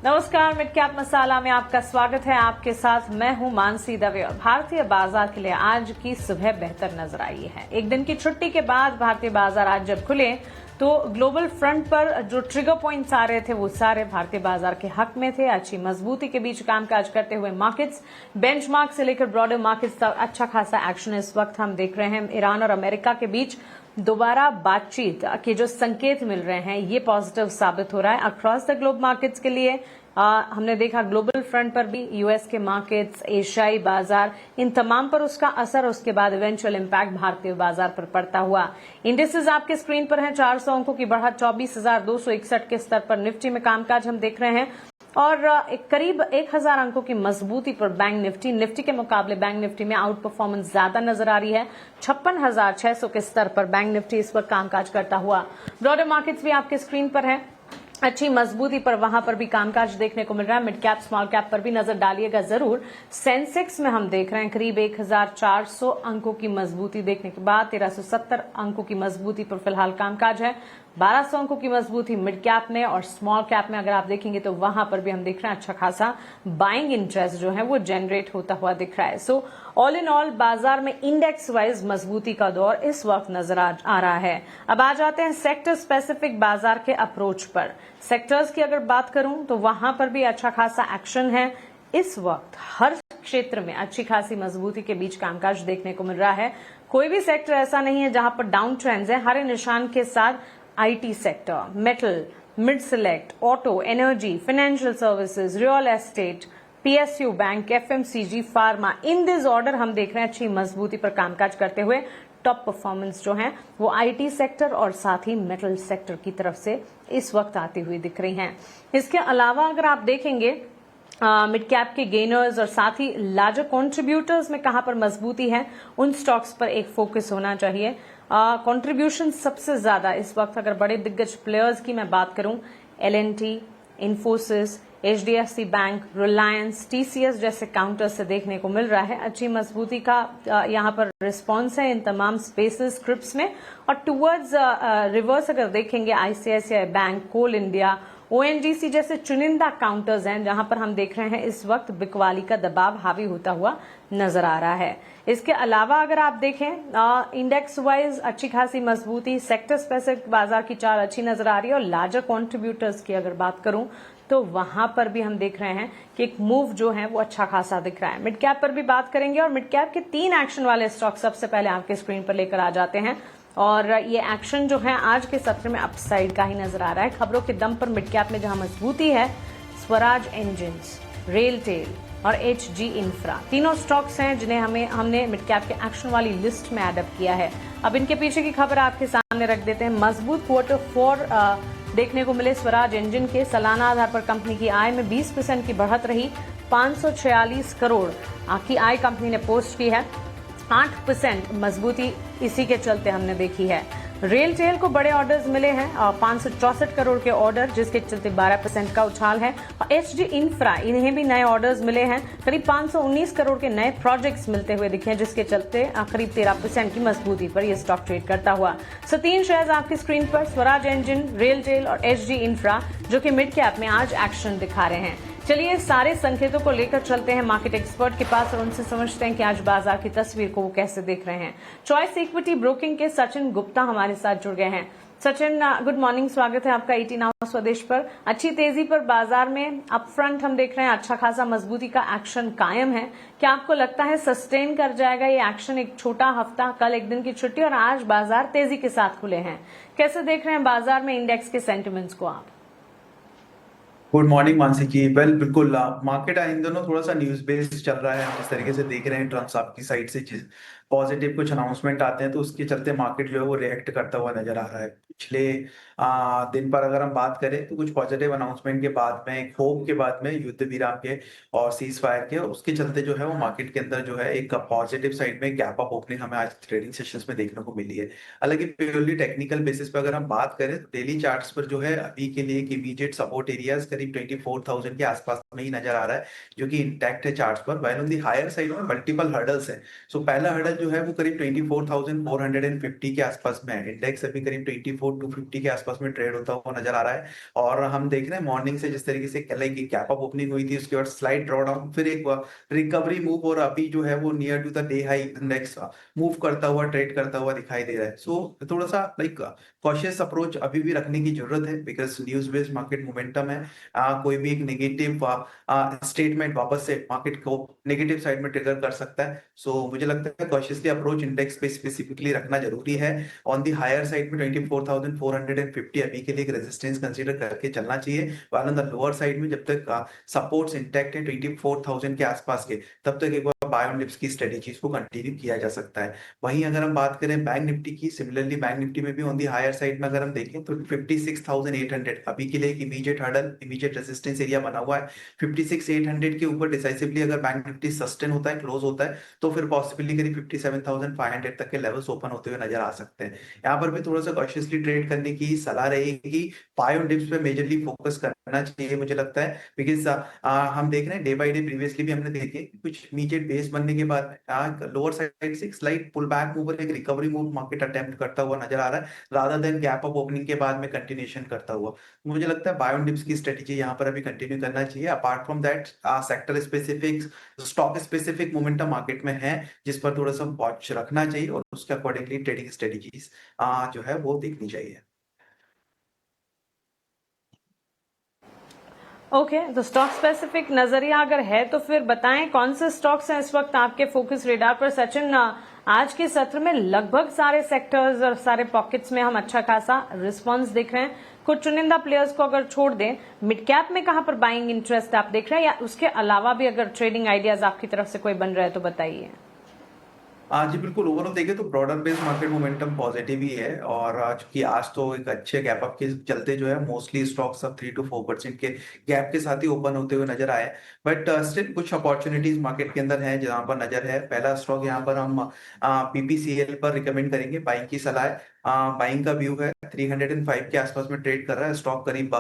नमस्कार, mid cap मसाला में आपका स्वागत है। आपके साथ मैं हूं मानसी दवे। और भारतीय बाजार के लिए आज की सुबह बेहतर नजर आई है। एक दिन की छुट्टी के बाद भारतीय बाजार आज जब खुले तो ग्लोबल फ्रंट पर जो ट्रिगर पॉइंट्स आ रहे थे वो सारे भारतीय बाजार के हक में थे। अच्छी मजबूती के बीच कामकाज करते हुए मार्केट्स बेंचमार्क से लेकर ब्रॉडर मार्केट्स तक अच्छा खासा एक्शन इस वक्त हम देख रहे हैं। ईरान और अमेरिका के बीच दोबारा बातचीत के जो संकेत मिल रहे हैं ये पॉजिटिव साबित हो रहा है अक्रॉस द ग्लोब मार्केट्स के लिए। हमने देखा ग्लोबल फ्रंट पर भी यूएस के मार्केट्स, एशियाई बाजार, इन तमाम पर उसका असर, उसके बाद इवेंचुअल इम्पैक्ट भारतीय बाजार पर पड़ता हुआ। इंडेक्सेस आपके स्क्रीन पर हैं। 400 अंकों की बढ़त 24,261 के स्तर पर निफ्टी में कामकाज हम देख रहे हैं और करीब 1,000 अंकों की मजबूती पर बैंक निफ्टी के मुकाबले बैंक निफ्टी में आउट परफॉर्मेंस ज्यादा नजर आ रही है। 56,600 के स्तर पर बैंक निफ्टी इस वक्त कामकाज करता हुआ। ब्रॉडर मार्केट्स भी आपके स्क्रीन पर है। अच्छी मजबूती पर वहां पर भी कामकाज देखने को मिल रहा है। मिड कैप स्मॉल कैप पर भी नजर डालिएगा जरूर। सेंसेक्स में हम देख रहे हैं करीब 1,400 अंकों की मजबूती देखने के बाद 1,370 अंकों की मजबूती पर फिलहाल कामकाज है। 1,200 अंकों की मजबूती मिड कैप में और स्मॉल कैप में अगर आप देखेंगे तो वहां पर भी हम देख रहे हैं अच्छा खासा बाइंग इंटरेस्ट जो है वो जनरेट होता हुआ दिख रहा है। सो ऑल इन ऑल बाजार में इंडेक्स वाइज मजबूती का दौर इस वक्त नजर आ रहा है। अब आ जाते हैं सेक्टर स्पेसिफिक बाजार के अप्रोच पर। सेक्टर्स की अगर बात करूं तो वहां पर भी अच्छा खासा एक्शन है। इस वक्त हर क्षेत्र में अच्छी खासी मजबूती के बीच कामकाज देखने को मिल रहा है। कोई भी सेक्टर ऐसा नहीं है जहां पर डाउन ट्रेंड्स है। हरे निशान के साथ IT sector, metal, mid select, auto, energy, financial services, real estate, PSU bank, FMCG, pharma, in this order हम देख रहे हैं अच्छी मजबूती पर कामकाज करते हुए। टॉप परफॉर्मेंस जो है वो आईटी सेक्टर और साथ ही मेटल सेक्टर की तरफ से इस वक्त आती हुई दिख रही हैं। इसके अलावा अगर आप देखेंगे मिड कैप के गेनर्स और साथ ही लार्जर कंट्रीब्यूटर्स में कहां पर मजबूती है उन स्टॉक्स पर एक फोकस होना चाहिए। कंट्रीब्यूशन सबसे ज्यादा इस वक्त अगर बड़े दिग्गज प्लेयर्स की मैं बात करूं, एलएनटी, इन्फोसिस, एचडीएफसी बैंक, रिलायंस, टीसीएस जैसे काउंटर से देखने को मिल रहा है। अच्छी मजबूती का यहां पर रिस्पांस है इन तमाम स्पेसेस स्क्रिप्ट्स में। और टुवर्ड्स रिवर्स अगर देखेंगे आईसीआईसीआई बैंक, कोल इंडिया, ओएनजीसी जैसे चुनिंदा काउंटर्स हैं जहां पर हम देख रहे हैं इस वक्त बिकवाली का दबाव हावी होता हुआ नजर आ रहा है। इसके अलावा अगर आप देखें इंडेक्स वाइज अच्छी खासी मजबूती, सेक्टर स्पेसिफिक बाजार की चाल अच्छी नजर आ रही है। और लार्जर कंट्रीब्यूटर्स की अगर बात करूं तो वहां पर भी हम देख रहे हैं कि एक मूव जो है वो अच्छा खासा दिख रहा है। मिड कैप पर भी बात करेंगे और मिड कैप के 3 एक्शन वाले स्टॉक सबसे पहले आपके स्क्रीन पर लेकर आ जाते हैं। और ये एक्शन जो है आज के सत्र में अपसाइड का ही नजर आ रहा है। खबरों के दम पर मिड कैप में जहां मजबूती है, स्वराज इंजन्स, रेलटेल और एचजी इंफ्रा तीनों स्टॉक्स हैं जिन्हें हमने मिड कैप के एक्शन वाली लिस्ट में एड अप किया है। अब इनके पीछे की खबर आपके सामने रख देते हैं। मजबूत Q4 देखने को मिले स्वराज इंजन के। सालाना आधार पर कंपनी की आय में 20% की बढ़त रही। 546 करोड़ की आय कंपनी ने पोस्ट की है। 8% मजबूती इसी के चलते हमने देखी है। रेलटेल को बड़े ऑर्डर्स मिले हैं और 564 करोड़ के ऑर्डर जिसके चलते 12% का उछाल है। और एचडी इंफ्रा इन्हें भी नए ऑर्डर्स मिले हैं। करीब 519 करोड़ के नए प्रोजेक्ट्स मिलते हुए दिखे हैं जिसके चलते करीब 13% की मजबूती पर यह स्टॉक ट्रेड करता हुआ। 3 शेयर्स आपकी स्क्रीन पर, स्वराज इंजन, रेलटेल और एचडी इंफ्रा जो कि मिड कैप में आज एक्शन दिखा रहे हैं। चलिए सारे संकेतों को लेकर चलते हैं मार्केट एक्सपर्ट के पास और उनसे समझते हैं कि आज बाजार की तस्वीर को वो कैसे देख रहे हैं। चॉइस इक्विटी ब्रोकिंग के सचिन गुप्ता हमारे साथ जुड़ गए हैं। सचिन, गुड मॉर्निंग, स्वागत है आपका 18 आवर्स स्वदेश पर। अच्छी तेजी पर बाजार में अप फ्रंट हम देख रहे हैं, अच्छा खासा मजबूती का एक्शन कायम है। क्या आपको लगता है सस्टेन कर जाएगा ये एक्शन? एक छोटा हफ्ता, कल एक दिन की छुट्टी और आज बाजार तेजी के साथ खुले हैं। कैसे देख रहे हैं बाजार में इंडेक्स के सेंटिमेंट्स को आप? गुड मॉर्निंग मानसी जी। बिल्कुल मार्केट इन दोनों थोड़ा सा न्यूज बेस्ड चल रहा है। हम जिस तरीके से देख रहे हैं ट्रम्प साहब की साइड से पॉजिटिव कुछ अनाउंसमेंट आते हैं तो उसके चलते मार्केट जो है वो रिएक्ट करता हुआ नजर आ रहा है। पिछले दिन पर अगर हम बात करें तो कुछ पॉजिटिव अनाउंसमेंट के बाद में, एक होप के बाद में, युद्ध विराम के और सीज फायर के, उसके चलते जो है वो मार्केट के अंदर जो है एक पॉजिटिव साइड में गैप अप ओपनिंग हमें आज ट्रेडिंग सेशंस में देखने को मिली है। हालांकि प्योरली टेक्निकल बेसिस पर अगर हम बात करें तो डेली चार्ट्स पर जो है अभी के लिए इमीडिएट सपोर्ट एरियाज करीब 24,000 के आसपास में ही नजर आ रहा है जो कि इंटैक्ट है चार्ट्स पर। While on the higher side में मल्टीपल हर्डल्स है। सो पहला हर्डल जो है वो करीब 24,450 के आसपास में है। इंडेक्स अभी करीब 24,250 के आसपास में ट्रेड होता हुआ नजर आ रहा है। और हम देख रहे हैं मॉर्निंग से जिस तरीके से लाइक गैप अप ओपनिंग हुई थी, उसके बाद स्लाइड ड्रॉ डाउन, फिर एक रिकवरी मूव, और अभी जो है वो near to the day high index move करता हुआ, ट्रेड करता हुआ दिखाई दे रहा है। सो थोड़ा सा लाइक कॉशियस अप्रोच अभी भी रखने की जरूरत है, because news based market momentum है। कोई भी एक नेगेटिव स्टेटमेंट वापस से मार्केट को नेगेटिव साइड में ट्रिगर कर सकता है। सो मुझे लगता है कॉशियसली अप्रोच इंडेक्स पे स्पेसिफिकली रखना जरूरी है। ऑन दी हायर साइड में 24,450 अभी के लिए एक रेजिस्टेंस कंसीडर करके चलना चाहिए। वाल ऑन द लोअर साइड में जब तक सपोर्ट्स इंटैक्ट है 24,000 के आसपास के, तब तक एक बार बाय ऑन डिप्स की स्ट्रेटेजीज को कंटिन्यू किया जा सकता है। वहीं अगर हम बात करें बैंक निफ्टी की, सिमिलरली बैंक निफ्टी में भी ऑन दी हायर साइड में अगर हम देखें तो 56,800 अभी के लिए एक immediate hurdle, immediate resistance area बना हुआ है। 56,800 के ऊपर डिसाइसिवली अगर बैंक निफ्टी सस्टेन होता है, क्लोज होता है, तो फिर पॉसिबली करीब 57,500 तक के लेवल्स ओपन होते हुए नजर आ सकते हैं। यहाँ पर भी थोड़ा सा कॉशियसली ट्रेड करने की सलाह रहेगी। बाय ऑन डिप्स पे मेजरली फोकस करना चाहिए मुझे लगता है, बिकॉज हम देख रहे हैं डे बाय डे, प्रीवियसली भी हमने देखे कुछ इमीडिएट बेस बनने के बाद लोअर साइड से स्लाइड पुल बैक मूव, एक रिकवरी मूव मार्केट अटेम्प्ट करता हुआ नजर आ रहा है, rather than gap up opening के बाद में कंटिन्यूएशन करता हुआ। मुझे लगता है बाय ऑन डिप्स की स्ट्रेटेजी यहाँ पर अभी कंटिन्यू करना चाहिए। Apart from that sector specific, stock specific momentum market में है जिस पर थोड़ा सा वॉच रखना चाहिए, और उसके अकॉर्डिंगली ट्रेडिंग स्ट्रेटेजीज जो है वो देखनी चाहिए। ओके, तो स्टॉक स्पेसिफिक नजरिया अगर है तो फिर बताएं कौन से स्टॉक्स हैं इस वक्त आपके फोकस रेडार पर। सचिन, आज के सत्र में लगभग सारे सेक्टर्स और सारे पॉकेट्स में हम अच्छा खासा रिस्पांस देख रहे हैं। कुछ चुनिंदा प्लेयर्स को अगर छोड़ दें, मिड कैप में कहां पर बाइंग इंटरेस्ट आप देख रहे हैं, या उसके अलावा भी अगर ट्रेडिंग आइडियाज आपकी तरफ से कोई बन रहा है तो बताइए। जी बिल्कुल, ओवरऑल देखें तो broader based market momentum positive ही है। और चूंकि आज तो एक अच्छे गैप अप के चलते जो है मोस्टली स्टॉक्स अब 3 to 4% के गैप के साथ ही ओपन होते हुए नजर आए। बट स्टिल कुछ अपॉर्चुनिटीज मार्केट के अंदर है जहां पर नजर है। पहला स्टॉक यहाँ पर हम पीपीसीएल पर रिकमेंड करेंगे, बाइंग की सलाह है। बाइंग का व्यू है 305 के आसपास में ट्रेड कर रहा है स्टॉक, करीब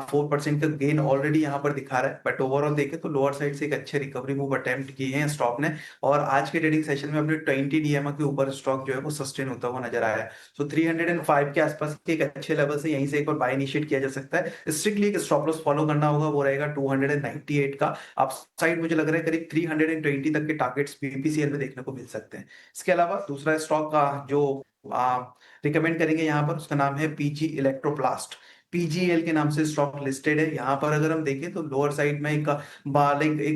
4% का गेन ऑलरेडी यहाँ पर दिखा रहा है। बट ओवरऑल देखें तो लोअर साइड से एक अच्छे रिकवरी मूव अटेम्प्ट किए हैं स्टॉक ने, और आज के ट्रेडिंग सेशन में अपने 20 डीएमए के ऊपर स्टॉक जो है वो सस्टेन होता हुआ नजर आया है। सो 305 के आसपास के एक अच्छे लेवल से यहीं से एक बार बाय इनिशिएट किया जा सकता है। स्ट्रिक्टली एक स्टॉप लॉस फॉलो करना होगा, वो रहेगा 298 का। अपसाइड मुझे लग रहा है करीब 320 तक के टारगेट्स बीपीसीएल में देखने को मिल सकते हैं। इसके अलावा दूसरा स्टॉक का जो रिकमेंड करेंगे यहाँ पर, उसका नाम है पीजी इलेक्ट्रोप्लास्ट। पीजीएल के नाम से स्टॉक लिस्टेड है। यहाँ पर अगर हम देखें तो लोअर साइड में एक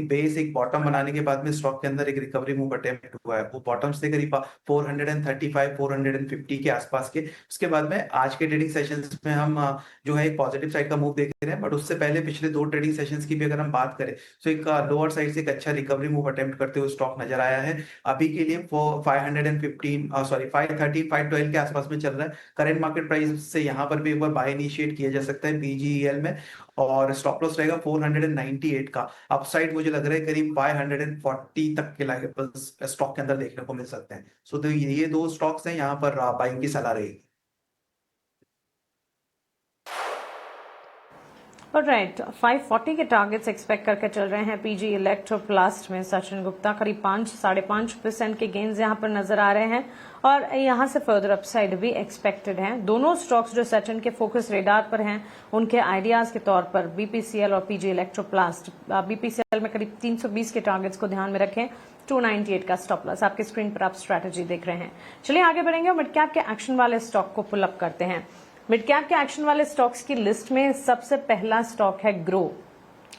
बेस, एक बॉटम बनाने के बाद में स्टॉक के अंदर एक रिकवरी मूव अटेम्प्ट हुआ है। वो बॉटम्स थे करीब 435 450 के आसपास के। उसके बाद में आज के ट्रेडिंग सेशंस में हम जो है एक पॉजिटिव साइड का मूव देख रहे हैं। बट उससे पहले पिछले 2 ट्रेडिंग सेशंस की भी अगर हम बात करें तो एक लोअर साइड से एक अच्छा रिकवरी मूव अटेम्प्ट करते हुए स्टॉक नजर आया है। अभी के लिए 512 के आसपास में चल रहा है। करंट मार्केट प्राइस से यहाँ पर भी एक बार बाय इनिशिएट किया जा सकता है पीजीईएल में, और स्टॉप लॉस रहेगा 498 का। अपसाइड मुझे लग रहा है करीब 540 तक के लेवल्स स्टॉक के अंदर देखने को मिल सकते हैं। सो तो ये 2 स्टॉक्स हैं यहाँ पर बाइंग की सलाह रहेगी। राइट, 540 के टारगेट्स एक्सपेक्ट करके चल रहे हैं पीजी इलेक्ट्रोप्लास्ट में सचिन गुप्ता। करीब 5-5.5% के गेन्स यहां पर नजर आ रहे हैं, और यहां से फर्दर अपसाइड भी एक्सपेक्टेड हैं। दोनों स्टॉक्स जो सचिन के फोकस रेडार पर हैं, उनके आइडियाज के तौर पर बीपीसीएल और पीजी इलेक्ट्रोप्लास्ट। बीपीसीएल में करीब 320 के टारगेट्स को ध्यान में रखें, 298 का स्टॉप लॉस। आपके स्क्रीन पर आप स्ट्रैटेजी देख रहे हैं। चलिए आगे बढ़ेंगे और मिड कैप के एक्शन वाले स्टॉक को पुल अप करते हैं। मिड कैप के एक्शन वाले स्टॉक्स की लिस्ट में सबसे पहला स्टॉक है ग्रो,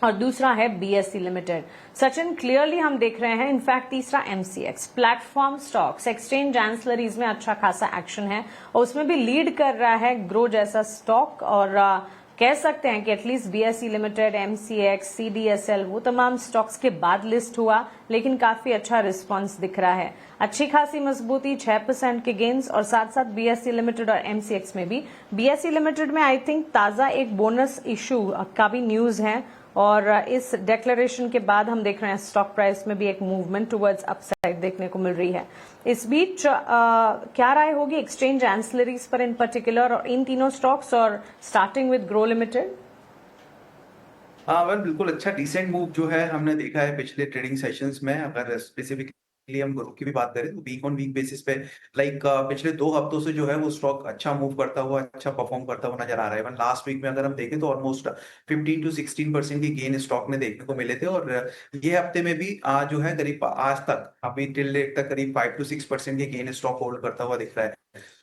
और दूसरा है बीएसई लिमिटेड। सचिन, क्लियरली हम देख रहे हैं, इनफैक्ट तीसरा MCX platform stocks, exchange ancillaries में अच्छा खासा एक्शन है, और उसमें भी लीड कर रहा है ग्रो जैसा स्टॉक। और कह सकते हैं कि at least BSE limited, MCX, CDSL वो तमाम स्टॉक्स के बाद लिस्ट हुआ, लेकिन काफी अच्छा रिस्पांस दिख रहा है। अच्छी खासी मजबूती, 6% के गेन्स, और साथ साथ बीएसई लिमिटेड और एमसीएक्स में भी। बीएसई लिमिटेड में आई थिंक ताजा एक बोनस इशू का भी न्यूज है, और इस डिक्लेरेशन के बाद हम देख रहे हैं स्टॉक प्राइस में भी एक मूवमेंट टुवर्ड्स अपसाइड देखने को मिल रही है। इस बीच क्या राय होगी एक्सचेंज एंसिलरीज पर इन पर्टिकुलर, और इन तीनों स्टॉक्स, और स्टार्टिंग विद ग्रो लिमिटेड? हाँ वेल, बिल्कुल अच्छा डिसेंट मूव जो है हमने देखा है पिछले ट्रेडिंग सेशंस में। अगर स्पेसिफिक लिए हम ग्रुप की भी बात करें तो वीक ऑन वीक बेसिस पे लाइक पिछले 2 हफ्तों से जो है वो स्टॉक अच्छा मूव करता हुआ, अच्छा परफॉर्म करता हुआ नजर आ रहा है। इवन लास्ट वीक में अगर हम देखें तो ऑलमोस्ट 15 to 16% की गेन स्टॉक में देखने को मिले थे, और ये हफ्ते में भी जो है करीब आज तक अभी टिल डेट तक करीब 5 to 6% की गेन स्टॉक होल्ड करता हुआ दिख रहा है।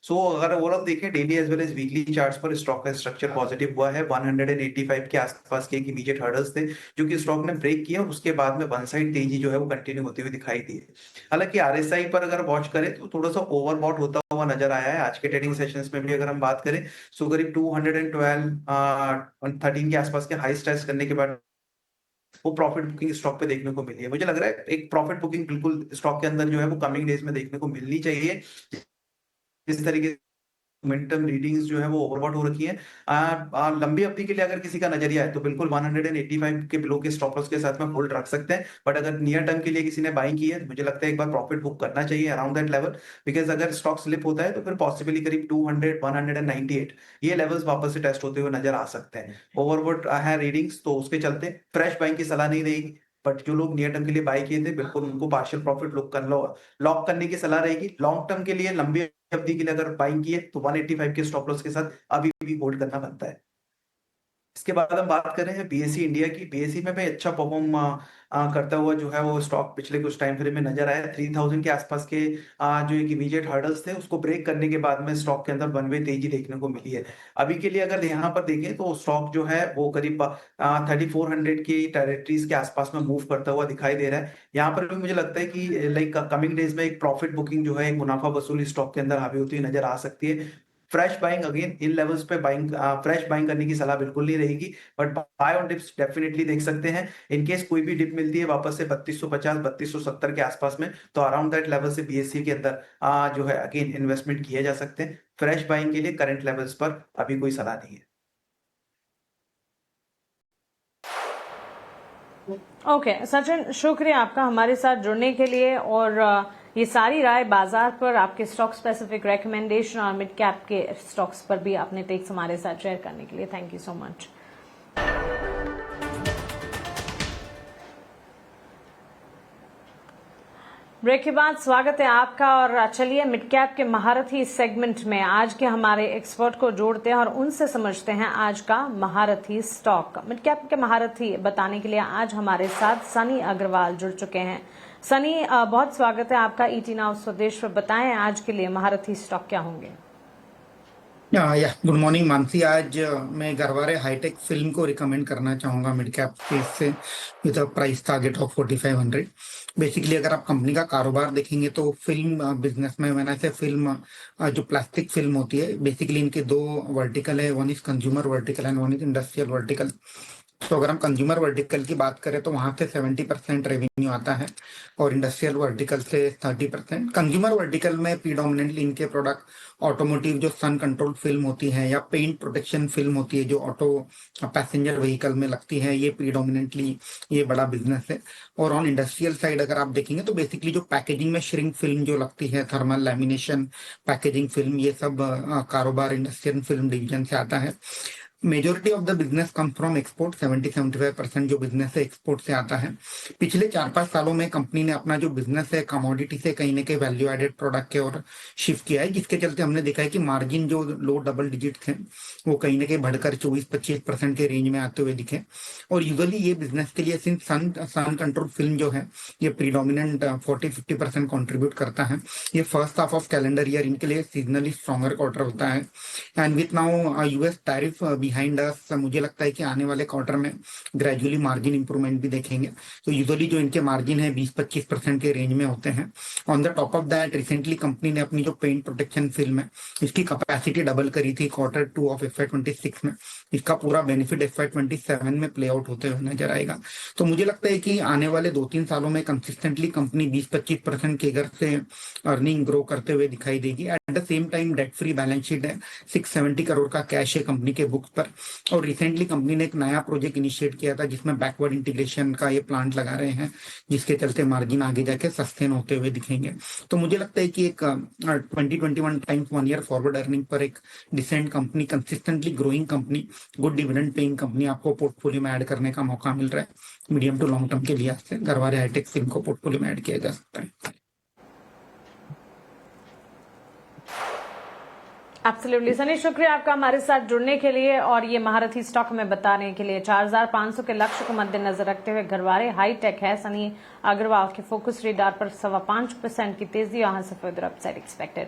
सो अगर ओवरऑल देखें daily as well as weekly charts पर स्टॉक का स्ट्रक्चर पॉजिटिव हुआ है। 185 के आसपास के इमीडिएट हर्डल्स थे जो कि स्टॉक ने ब्रेक किया, उसके बाद में वन साइड तेजी जो है वो कंटिन्यू होती हुई दिखाई दी है। हालांकि आरएसआई पर अगर वॉच करें तो थोड़ा सा ओवरबॉट होता हुआ नजर आया है। आज के ट्रेडिंग सेशंस में भी अगर हम बात करें सो करीब 212 13 के आसपास के हाई टेस्ट करने के बाद वो प्रॉफिट बुकिंग स्टॉक पे देखने को मिली है। मुझे लग रहा है एक प्रॉफिट बुकिंग बिल्कुल स्टॉक के अंदर जो है वो कमिंग डेज में देखने को मिलनी चाहिए। जिस तरीके मोमेंटम रीडिंग्स जो है वो ओवरबॉट हो रखी है। लंबी अवधि के लिए अगर किसी का नजरिया है तो बिल्कुल 185 के बिलो के स्टॉप लॉस के साथ में होल्ड रख सकते हैं, बट अगर नियर टर्म के लिए किसी ने बाइंग की है तो मुझे लगता है एक बार प्रॉफिट बुक करना चाहिए अराउंड दैट लेवल। बिकॉज अगर स्टॉक स्लिप होता है तो फिर पॉसिबली करीब 200 198 ये लेवल्स वापस से टेस्ट होते हुए नजर आ सकते हैं। ओवरबॉट है रीडिंग्स, तो उसके चलते फ्रेश बाइंग की सलाह नहीं रहेगी, बट जो लोग नियर टर्म के लिए बाई किए थे बिल्कुल उनको पार्शियल प्रॉफिट लॉक करने की सलाह रहेगी। लॉन्ग टर्म के लिए लंबी अवधि के लिए अगर बाइंग की है तो 185 के स्टॉप लॉस के साथ अभी भी होल्ड करना बनता है। इसके बाद हम बात कर रहे हैं बीएसई इंडिया की। बीएसई में भी अच्छा परफॉर्म करता हुआ जो है वो स्टॉक पिछले कुछ टाइम फ्रेम में नजर आया। 3000 के आसपास के जो एक इमीडिएट हर्डल्स थे उसको ब्रेक करने के बाद में स्टॉक के अंदर वन वे तेजी देखने को मिली है। अभी के लिए अगर यहाँ पर देखें तो स्टॉक जो है वो करीब 3400 की टेरिटरीज के आसपास में मूव करता हुआ दिखाई दे रहा है। यहाँ पर भी मुझे लगता है कि लाइक कमिंग डेज में एक प्रॉफिट बुकिंग जो है एक मुनाफा वसूली स्टॉक के अंदर हावी होती हुई नजर आ सकती है। Fresh buying again in levels पे बाइंग फ्रेश बाइंग करने की सलाह बिल्कुल नहीं रहेगी, but by on dips definitely देख सकते हैं। इन केस कोई भी डिप मिलती है वापस से 3250 3270 के आसपास में तो अराउंड दैट लेवल से बीएससी के अंदर जो है अगेन इन्वेस्टमेंट किए जा सकते हैं। फ्रेश बाइंग के लिए करंट लेवल्स पर अभी कोई सलाह नहीं है। ओके सचिन, शुक्रिया आपका हमारे साथ जुड़ने के लिए और ये सारी राय बाजार पर आपके स्टॉक स्पेसिफिक रेकमेंडेशन और मिड कैप के स्टॉक्स पर भी अपने टेक्स हमारे साथ शेयर करने के लिए thank you so much. Break के बाद स्वागत है आपका और चलिए मिड कैप के महारथी सेगमेंट में आज के हमारे एक्सपर्ट को जोड़ते हैं और उनसे समझते हैं आज का महारथी स्टॉक। मिड कैप के महारथी बताने के लिए आज हमारे साथ सनी अग्रवाल जुड़ चुके हैं। सनी, बहुत स्वागत है आपका ईटी नाउ स्वदेश पर। बताएं आज के लिए महारथी स्टॉक क्या होंगे? Good morning Mansi. आज मैं गरवारे हाईटेक फिल्म को रिकमेंड करना चाहूंगा मिड कैप स्पेस से with price target of 4500। Basically अगर आप कंपनी का कारोबार देखेंगे तो फिल्म बिजनेस में मैंने से फिल्म जो प्लास्टिक फिल्म होती है, बेसिकली इनके दो वर्टिकल है, one is consumer vertical and one is industrial vertical. तो अगर हम कंज्यूमर वर्टिकल की बात करें तो वहां से 70% रेवेन्यू आता है और इंडस्ट्रियल वर्टिकल से 30%। कंज्यूमर वर्टिकल में प्रीडोमिनेंटली इनके प्रोडक्ट ऑटोमोटिव जो सन कंट्रोल फिल्म होती है या पेंट प्रोटेक्शन फिल्म होती है जो ऑटो पैसेंजर व्हीकल में लगती है, ये प्रीडोमिनेंटली ये बड़ा बिजनेस है। और ऑन इंडस्ट्रियल साइड अगर आप देखेंगे तो बेसिकली जो पैकेजिंग में श्रिंक फिल्म जो लगती है, थर्मल लैमिनेशन पैकेजिंग फिल्म, ये सब कारोबार इंडस्ट्रियल फिल्म डिवीजन से आता है। Majority of the business come from export, 70-75% जो बिजनेस है एक्सपोर्ट से आता है। पिछले 4-5 सालों में कंपनी ने अपना जो बिजनेस है कमोडिटी से कहीं ना कहीं वैल्यू एडेड प्रोडक्ट के और शिफ्ट किया है, जिसके चलते हमने देखा है कि मार्जिन जो लो डबल डिजिट थे वो कहीं ना कहीं बढ़कर 24-25% के रेंज में आते हुए दिखे। और यूजुअली ये बिजनेस के लिए सिंस सन कंट्रोल फिल्म जो है ये प्रीडोमिनेंट 40-50% कॉन्ट्रीब्यूट करता है। ये first half of calendar year इनके लिए सीजनली स्ट्रॉन्गर क्वार्टर होता है। And with now US tariff behind us, मुझे लगता है कि आने वाले क्वार्टर में ग्रेजुअली मार्जिन इंप्रूवमेंट भी देखेंगे। तो यूजुअली जो इनके मार्जिन है 20-25% के रेंज में होते हैं। On the top of that recently company ने अपनी जो पेंट प्रोटेक्शन फिल्म है इसकी कैपेसिटी डबल करी थी Q2 ऑफ FY26 में। इसका पूरा बेनिफिट FY27 में प्ले आउट होते हुए नजर आएगा। तो मुझे लगता है कि आने वाले 2-3 सालों में कंसिस्टेंटली कंपनी 20-25% के घर से अर्निंग ग्रो करते हुए दिखाई देगी। At the same time debt free balance sheet है, 670 करोड़ का कैश है कंपनी के बुक्स पर। और रिसेंटली कंपनी ने एक नया प्रोजेक्ट इनिशिएट किया था जिसमें बैकवर्ड इंटीग्रेशन का ये प्लांट लगा रहे हैं, जिसके चलते मार्जिन आगे जाके सस्टेन होते हुए दिखेंगे। तो मुझे लगता है कि एक 20-21 टाइम्स 1 ईयर फॉरवर्ड अर्निंग पर एक decent company, consistently growing company, good dividend paying company आपको पोर्टफोलियो में ऐड करने का मौका मिल रहा है। मीडियम टू लॉन्ग टर्म के लिए गरवारे हाईटेक फिल्म को पोर्टफोलियो में ऐड किया जा सकता है। एब्सोल्युटली सनी, शुक्रिया आपका हमारे साथ जुड़ने के लिए और ये महारथी स्टॉक में बताने के लिए। 4500 के लक्ष्य को मद्देनजर रखते हुए घरवारे हाईटेक है सनी अग्रवाल के फोकस रेडार पर 5.25% की तेजी, यहां से further upside expected.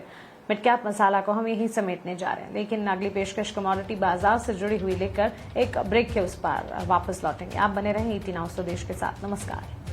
Mid cap मसाला को हम यहीं समेटने जा रहे हैं, लेकिन अगली पेशकश कमोडिटी बाजार से जुड़ी हुई लेकर एक ब्रेक के उस पार वापस लौटेंगे। आप बने रहें ET Now स्वदेश के साथ। नमस्कार।